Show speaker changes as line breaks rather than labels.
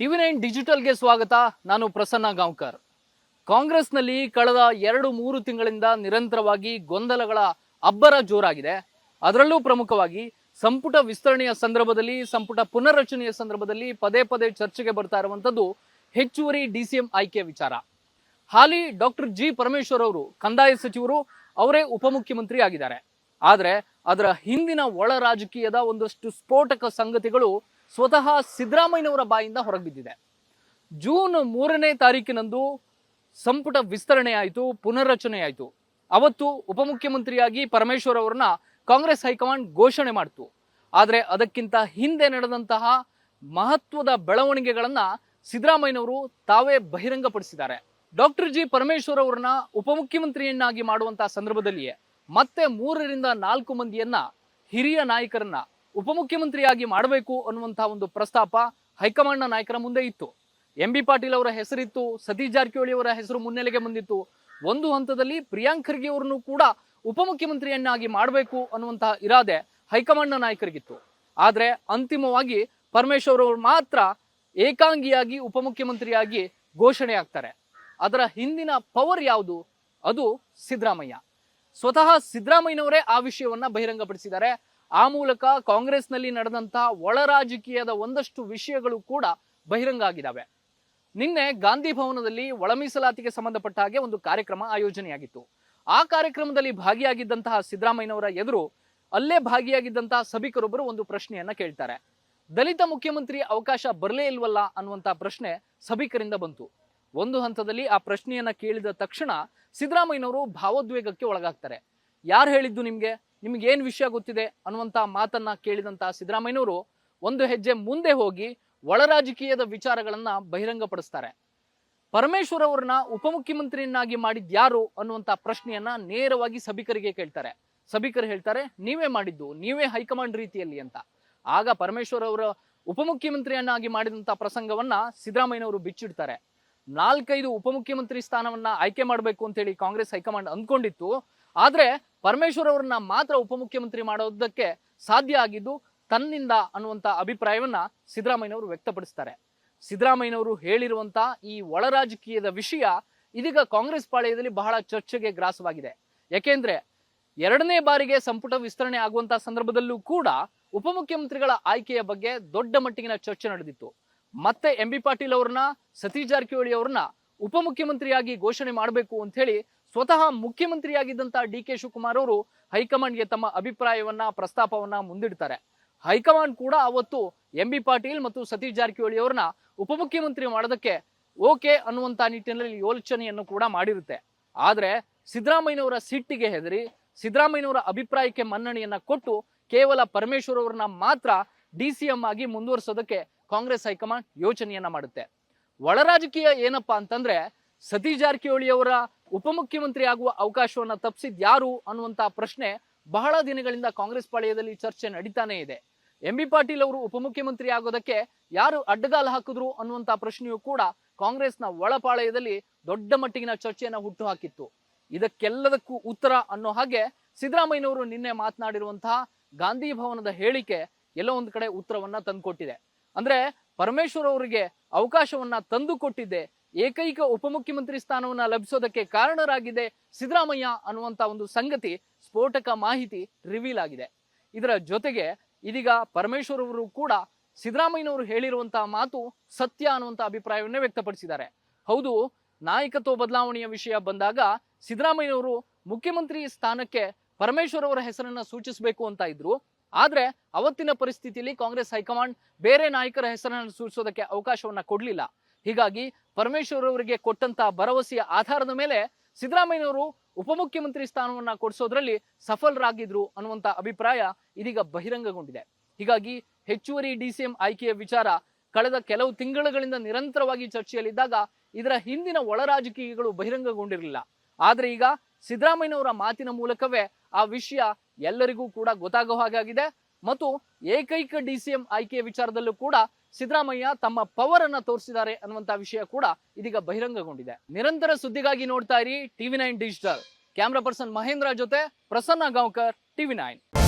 ಟಿವಿ9 ಡಿಜಿಟಲ್ಗೆ ಸ್ವಾಗತ. ನಾನು ಪ್ರಸನ್ನ ಗಾಂವ್ಕರ್. ಕಾಂಗ್ರೆಸ್ನಲ್ಲಿ ಕಳೆದ 2-3 ತಿಂಗಳಿಂದ ನಿರಂತರವಾಗಿ ಗೊಂದಲಗಳ ಅಬ್ಬರ ಜೋರಾಗಿದೆ. ಅದರಲ್ಲೂ ಪ್ರಮುಖವಾಗಿ ಸಂಪುಟ ವಿಸ್ತರಣೆಯ ಸಂದರ್ಭದಲ್ಲಿ, ಸಂಪುಟ ಪುನರ್ರಚನೆಯ ಸಂದರ್ಭದಲ್ಲಿ ಪದೇ ಪದೇ ಚರ್ಚೆಗೆ ಬರ್ತಾ ಇರುವಂತದ್ದು ಹೆಚ್ಚುವರಿ ಡಿಸಿಎಂ ಆಯ್ಕೆ ವಿಚಾರ. ಹಾಲಿ ಡಾಕ್ಟರ್ ಜಿ ಪರಮೇಶ್ವರ್ ಅವರು ಕಂದಾಯ ಸಚಿವರು, ಅವರೇ ಉಪಮುಖ್ಯಮಂತ್ರಿ ಆಗಿದ್ದಾರೆ. ಆದರೆ ಅದರ ಹಿಂದಿನ ಒಳ ರಾಜಕೀಯದ ಒಂದಷ್ಟು ಸ್ಫೋಟಕ ಸಂಗತಿಗಳು ಸ್ವತಃ ಸಿದ್ದರಾಮಯ್ಯನವರ ಬಾಯಿಂದ ಹೊರಬಿದ್ದಿದೆ. ಜೂನ್ 3ನೇ ತಾರೀಕಿನಂದು ಸಂಪುಟ ವಿಸ್ತರಣೆ ಆಯಿತು, ಪುನರ್ರಚನೆ ಆಯಿತು. ಅವತ್ತು ಉಪಮುಖ್ಯಮಂತ್ರಿಯಾಗಿ ಪರಮೇಶ್ವರ್ ಅವರನ್ನ ಕಾಂಗ್ರೆಸ್ ಹೈಕಮಾಂಡ್ ಘೋಷಣೆ ಮಾಡಿತು. ಆದರೆ ಅದಕ್ಕಿಂತ ಹಿಂದೆ ನಡೆದಂತಹ ಮಹತ್ವದ ಬೆಳವಣಿಗೆಗಳನ್ನ ಸಿದ್ದರಾಮಯ್ಯನವರು ತಾವೇ ಬಹಿರಂಗಪಡಿಸಿದ್ದಾರೆ. ಡಾಕ್ಟರ್ ಜಿ ಪರಮೇಶ್ವರ್ ಅವರನ್ನ ಉಪಮುಖ್ಯಮಂತ್ರಿಯನ್ನಾಗಿ ಮಾಡುವಂತಹ ಸಂದರ್ಭದಲ್ಲಿಯೇ ಮತ್ತೆ 3ರಿಂದ 4 ಮಂದಿಯನ್ನ, ಹಿರಿಯ ನಾಯಕರನ್ನ ಉಪಮುಖ್ಯಮಂತ್ರಿಯಾಗಿ ಮಾಡಬೇಕು ಅನ್ನುವಂತಹ ಒಂದು ಪ್ರಸ್ತಾಪ ಹೈಕಮಾಂಡ್ನ ನಾಯಕರ ಮುಂದೆ ಇತ್ತು. ಎಂ ಬಿ ಪಾಟೀಲ್ ಅವರ ಹೆಸರಿತ್ತು, ಸತೀಶ್ ಜಾರಕಿಹೊಳಿ ಅವರ ಹೆಸರು ಮುನ್ನೆಲೆಗೆ ಬಂದಿತ್ತು. ಒಂದು ಹಂತದಲ್ಲಿ ಪ್ರಿಯಾಂಕ್ ಖರ್ಗೆ ಅವರನ್ನು ಕೂಡ ಉಪಮುಖ್ಯಮಂತ್ರಿಯನ್ನಾಗಿ ಮಾಡಬೇಕು ಅನ್ನುವಂತಹ ಇರಾದೆ ಹೈಕಮಾಂಡ್ನ ನಾಯಕರಿಗಿತ್ತು. ಆದರೆ ಅಂತಿಮವಾಗಿ ಪರಮೇಶ್ವರ್ ಅವರು ಮಾತ್ರ ಏಕಾಂಗಿಯಾಗಿ ಉಪಮುಖ್ಯಮಂತ್ರಿಯಾಗಿ ಘೋಷಣೆ ಆಗ್ತಾರೆ. ಅದರ ಹಿಂದಿನ ಪವರ್ ಯಾವುದು? ಅದು ಸಿದ್ದರಾಮಯ್ಯ. ಸ್ವತಃ ಸಿದ್ದರಾಮಯ್ಯನವರೇ ಆ ವಿಷಯವನ್ನ ಬಹಿರಂಗಪಡಿಸಿದ್ದಾರೆ. ಆ ಮೂಲಕ ಕಾಂಗ್ರೆಸ್ನಲ್ಲಿ ನಡೆದಂತಹ ಒಳ ರಾಜಕೀಯದ ಒಂದಷ್ಟು ವಿಷಯಗಳು ಕೂಡ ಬಹಿರಂಗ ಆಗಿದ್ದಾವೆ. ನಿನ್ನೆ ಗಾಂಧಿ ಭವನದಲ್ಲಿ ಒಳ ಮೀಸಲಾತಿಗೆ ಸಂಬಂಧಪಟ್ಟ ಹಾಗೆ ಒಂದು ಕಾರ್ಯಕ್ರಮ ಆಯೋಜನೆಯಾಗಿತ್ತು. ಆ ಕಾರ್ಯಕ್ರಮದಲ್ಲಿ ಭಾಗಿಯಾಗಿದ್ದಂತಹ ಸಿದ್ದರಾಮಯ್ಯನವರ ಎದುರು ಅಲ್ಲೇ ಭಾಗಿಯಾಗಿದ್ದಂತಹ ಸಭಿಕರೊಬ್ಬರು ಒಂದು ಪ್ರಶ್ನೆಯನ್ನ ಕೇಳ್ತಾರೆ. ದಲಿತ ಮುಖ್ಯಮಂತ್ರಿ ಅವಕಾಶ ಬರಲೇ ಇಲ್ವಲ್ಲ ಅನ್ನುವಂತಹ ಪ್ರಶ್ನೆ ಸಭಿಕರಿಂದ ಬಂತು. ಒಂದು ಹಂತದಲ್ಲಿ ಆ ಪ್ರಶ್ನೆಯನ್ನ ಕೇಳಿದ ತಕ್ಷಣ ಸಿದ್ದರಾಮಯ್ಯನವರು ಭಾವೋದ್ವೇಗಕ್ಕೆ ಒಳಗಾಗ್ತಾರೆ. ಯಾರು ಹೇಳಿದ್ದು ನಿಮ್ಗೆ ಏನ್ ವಿಷಯ ಗೊತ್ತಿದೆ ಅನ್ನುವಂತ ಮಾತನ್ನ ಕೇಳಿದಂತಹ ಸಿದ್ದರಾಮಯ್ಯನವರು ಒಂದು ಹೆಜ್ಜೆ ಮುಂದೆ ಹೋಗಿ ಒಳ ರಾಜಕೀಯದ ವಿಚಾರಗಳನ್ನ ಬಹಿರಂಗಪಡಿಸ್ತಾರೆ. ಪರಮೇಶ್ವರ್ ಅವರನ್ನ ಉಪಮುಖ್ಯಮಂತ್ರಿಯನ್ನಾಗಿ ಮಾಡಿದ್ಯಾರು ಅನ್ನುವಂತ ಪ್ರಶ್ನೆಯನ್ನ ನೇರವಾಗಿ ಸಭಿಕರಿಗೆ ಕೇಳ್ತಾರೆ. ಸಭಿಕರು ಹೇಳ್ತಾರೆ, ನೀವೇ ಮಾಡಿದ್ದು, ನೀವೇ ಹೈಕಮಾಂಡ್ ರೀತಿಯಲ್ಲಿ ಅಂತ. ಆಗ ಪರಮೇಶ್ವರ್ ಅವರ ಉಪಮುಖ್ಯಮಂತ್ರಿಯನ್ನಾಗಿ ಮಾಡಿದಂತ ಪ್ರಸಂಗವನ್ನ ಸಿದ್ದರಾಮಯ್ಯನವರು ಬಿಚ್ಚಿಡ್ತಾರೆ. 4-5 ಉಪಮುಖ್ಯಮಂತ್ರಿ ಸ್ಥಾನವನ್ನ ಆಯ್ಕೆ ಮಾಡಬೇಕು ಅಂತ ಹೇಳಿ ಕಾಂಗ್ರೆಸ್ ಹೈಕಮಾಂಡ್ ಅಂದ್ಕೊಂಡಿತ್ತು. ಆದ್ರೆ ಪರಮೇಶ್ವರ್ ಅವರನ್ನ ಮಾತ್ರ ಉಪಮುಖ್ಯಮಂತ್ರಿ ಮಾಡೋದಕ್ಕೆ ಸಾಧ್ಯ ಆಗಿದ್ದು ತನ್ನಿಂದ ಅನ್ನುವಂತ ಅಭಿಪ್ರಾಯವನ್ನ ಸಿದ್ದರಾಮಯ್ಯನವರು ವ್ಯಕ್ತಪಡಿಸ್ತಾರೆ. ಸಿದ್ದರಾಮಯ್ಯನವರು ಹೇಳಿರುವಂತ ಈ ಒಳ ರಾಜಕೀಯದ ವಿಷಯ ಇದೀಗ ಕಾಂಗ್ರೆಸ್ ಪಾಳೆಯದಲ್ಲಿ ಬಹಳ ಚರ್ಚೆಗೆ ಗ್ರಾಸವಾಗಿದೆ. ಯಾಕೆಂದ್ರೆ 2ನೇ ಬಾರಿಗೆ ಸಂಪುಟ ವಿಸ್ತರಣೆ ಆಗುವಂತಹ ಸಂದರ್ಭದಲ್ಲೂ ಕೂಡ ಉಪಮುಖ್ಯಮಂತ್ರಿಗಳ ಆಯ್ಕೆಯ ಬಗ್ಗೆ ದೊಡ್ಡ ಮಟ್ಟಿಗಿನ ಚರ್ಚೆ ನಡೆದಿತ್ತು. ಮತ್ತೆ ಎಂ ಬಿ ಪಾಟೀಲ್ ಅವ್ರನ್ನ, ಸತೀಶ್ ಜಾರಕಿಹೊಳಿ ಅವ್ರನ್ನ ಉಪಮುಖ್ಯಮಂತ್ರಿಯಾಗಿ ಘೋಷಣೆ ಮಾಡಬೇಕು ಅಂತ ಹೇಳಿ ಸ್ವತಃ ಮುಖ್ಯಮಂತ್ರಿಯಾಗಿದ್ದಂತಹ ಡಿ ಕೆ ಶಿವಕುಮಾರ್ ಅವರು ಹೈಕಮಾಂಡ್ಗೆ ತಮ್ಮ ಅಭಿಪ್ರಾಯವನ್ನ, ಪ್ರಸ್ತಾಪವನ್ನ ಮುಂದಿಡ್ತಾರೆ. ಹೈಕಮಾಂಡ್ ಕೂಡ ಅವತ್ತು ಎಂ ಬಿ ಪಾಟೀಲ್ ಮತ್ತು ಸತೀಶ್ ಜಾರಕಿಹೊಳಿ ಅವ್ರನ್ನ ಉಪಮುಖ್ಯಮಂತ್ರಿ ಮಾಡೋದಕ್ಕೆ ಓಕೆ ಅನ್ನುವಂತ ನಿಟ್ಟಿನಲ್ಲಿ ಯೋಚನೆಯನ್ನು ಕೂಡ ಮಾಡಿರುತ್ತೆ. ಆದ್ರೆ ಸಿದ್ದರಾಮಯ್ಯನವರ ಸಿಟ್ಟಿಗೆ ಹೆದರಿ, ಸಿದ್ದರಾಮಯ್ಯನವರ ಅಭಿಪ್ರಾಯಕ್ಕೆ ಮನ್ನಣೆಯನ್ನ ಕೊಟ್ಟು ಕೇವಲ ಪರಮೇಶ್ವರ್ ಅವರನ್ನ ಮಾತ್ರ ಡಿಸಿಎಂ ಆಗಿ ಮುಂದುವರಿಸೋದಕ್ಕೆ ಕಾಂಗ್ರೆಸ್ ಹೈಕಮಾಂಡ್ ಯೋಚನೆಯನ್ನ ಮಾಡುತ್ತೆ. ಒಳ ರಾಜಕೀಯ ಏನಪ್ಪಾ ಅಂತಂದ್ರೆ, ಸತೀಶ್ ಜಾರಕಿಹೊಳಿ ಅವರ ಉಪಮುಖ್ಯಮಂತ್ರಿ ಆಗುವ ಅವಕಾಶವನ್ನ ತಪ್ಪಿಸಿದ್ ಯಾರು ಅನ್ನುವಂತ ಪ್ರಶ್ನೆ ಬಹಳ ದಿನಗಳಿಂದ ಕಾಂಗ್ರೆಸ್ ಪಾಳೆಯದಲ್ಲಿ ಚರ್ಚೆ ನಡೀತಾನೆ ಇದೆ. ಎಂ ಬಿ ಪಾಟೀಲ್ ಅವರು ಉಪಮುಖ್ಯಮಂತ್ರಿ ಆಗೋದಕ್ಕೆ ಯಾರು ಅಡ್ಡಗಾಲ ಹಾಕಿದ್ರು ಅನ್ನುವಂತ ಪ್ರಶ್ನೆಯೂ ಕೂಡ ಕಾಂಗ್ರೆಸ್ನ ಒಳಪಾಳೆಯದಲ್ಲಿ ದೊಡ್ಡ ಮಟ್ಟಿಗಿನ ಚರ್ಚೆಯನ್ನ ಹುಟ್ಟು ಹಾಕಿತ್ತು. ಇದಕ್ಕೆಲ್ಲದಕ್ಕೂ ಉತ್ತರ ಅನ್ನೋ ಹಾಗೆ ಸಿದ್ದರಾಮಯ್ಯನವರು ನಿನ್ನೆ ಮಾತನಾಡಿರುವಂತಹ ಗಾಂಧಿ ಭವನದ ಹೇಳಿಕೆ ಎಲ್ಲೋ ಒಂದ್ ಕಡೆ ಉತ್ತರವನ್ನ ತಂದುಕೊಟ್ಟಿದೆ. ಅಂದ್ರೆ ಪರಮೇಶ್ವರ್ ಅವರಿಗೆ ಅವಕಾಶವನ್ನ ತಂದು ಕೊಟ್ಟಿದ್ದೆ, ಏಕೈಕ ಉಪಮುಖ್ಯಮಂತ್ರಿ ಸ್ಥಾನವನ್ನ ಲಭಿಸೋದಕ್ಕೆ ಕಾರಣರಾಗಿದೆ ಸಿದ್ದರಾಮಯ್ಯ ಅನ್ನುವಂತ ಒಂದು ಸಂಗತಿ, ಸ್ಫೋಟಕ ಮಾಹಿತಿ ರಿವೀಲ್ ಆಗಿದೆ. ಇದರ ಜೊತೆಗೆ ಇದೀಗ ಪರಮೇಶ್ವರ್ ಅವರು ಕೂಡ ಸಿದ್ದರಾಮಯ್ಯನವರು ಹೇಳಿರುವಂತಹ ಮಾತು ಸತ್ಯ ಅನ್ನುವಂತ ಅಭಿಪ್ರಾಯವನ್ನೇ ವ್ಯಕ್ತಪಡಿಸಿದ್ದಾರೆ. ಹೌದು, ನಾಯಕತ್ವ ಬದಲಾವಣೆಯ ವಿಷಯ ಬಂದಾಗ ಸಿದ್ದರಾಮಯ್ಯನವರು ಮುಖ್ಯಮಂತ್ರಿ ಸ್ಥಾನಕ್ಕೆ ಪರಮೇಶ್ವರ್ ಅವರ ಹೆಸರನ್ನ ಸೂಚಿಸಬೇಕು ಅಂತ ಇದ್ರು. ಆದ್ರೆ ಅವತ್ತಿನ ಪರಿಸ್ಥಿತಿಯಲ್ಲಿ ಕಾಂಗ್ರೆಸ್ ಹೈಕಮಾಂಡ್ ಬೇರೆ ನಾಯಕರ ಹೆಸರನ್ನು ಸೂಚಿಸೋದಕ್ಕೆ ಅವಕಾಶವನ್ನ ಕೊಡ್ಲಿಲ್ಲ. ಹೀಗಾಗಿ ಪರಮೇಶ್ವರ್ ಅವರಿಗೆ ಕೊಟ್ಟಂತಹ ಭರವಸೆಯ ಆಧಾರದ ಮೇಲೆ ಸಿದ್ದರಾಮಯ್ಯನವರು ಉಪಮುಖ್ಯಮಂತ್ರಿ ಸ್ಥಾನವನ್ನ ಕೊಡಿಸೋದ್ರಲ್ಲಿ ಸಫಲರಾಗಿದ್ರು ಅನ್ನುವಂತ ಅಭಿಪ್ರಾಯ ಇದೀಗ ಬಹಿರಂಗಗೊಂಡಿದೆ. ಹೀಗಾಗಿ ಹೆಚ್ಚುವರಿ ಡಿಸಿಎಂ ಆಯ್ಕೆಯ ವಿಚಾರ ಕಳೆದ ಕೆಲವು ತಿಂಗಳುಗಳಿಂದ ನಿರಂತರವಾಗಿ ಚರ್ಚೆಯಲ್ಲಿದ್ದಾಗ ಇದರ ಹಿಂದಿನ ಒಳ ರಾಜಕೀಯಗಳು ಬಹಿರಂಗಗೊಂಡಿರಲಿಲ್ಲ. ಆದ್ರೆ ಈಗ ಸಿದ್ದರಾಮಯ್ಯನವರ ಮಾತಿನ ಮೂಲಕವೇ ಆ ವಿಷಯ ಎಲ್ಲರಿಗೂ ಕೂಡ ಗೊತ್ತಾಗೋ ಹಾಗಾಗಿದೆ. ಮತ್ತು ಏಕೈಕ ಡಿಸಿಎಂ ಆಯ್ಕೆಯ ವಿಚಾರದಲ್ಲೂ ಕೂಡ ಸಿದ್ದರಾಮಯ್ಯ ತಮ್ಮ ಪವರ್ ಅನ್ನ ತೋರಿಸಿದ್ದಾರೆ ಅನ್ನುವಂತ ವಿಷಯ ಕೂಡ ಇದೀಗ ಬಹಿರಂಗಗೊಂಡಿದೆ. ನಿರಂತರ ಸುದ್ದಿಗಾಗಿ ನೋಡ್ತಾ ಇರಿ ಟಿವಿ9 ಡಿಜಿಟಲ್. ಕ್ಯಾಮ್ರಾ ಪರ್ಸನ್ ಮಹೇಂದ್ರ ಜೊತೆ ಪ್ರಸನ್ನ ಗಾಂವ್ಕರ್, ಟಿವಿ9.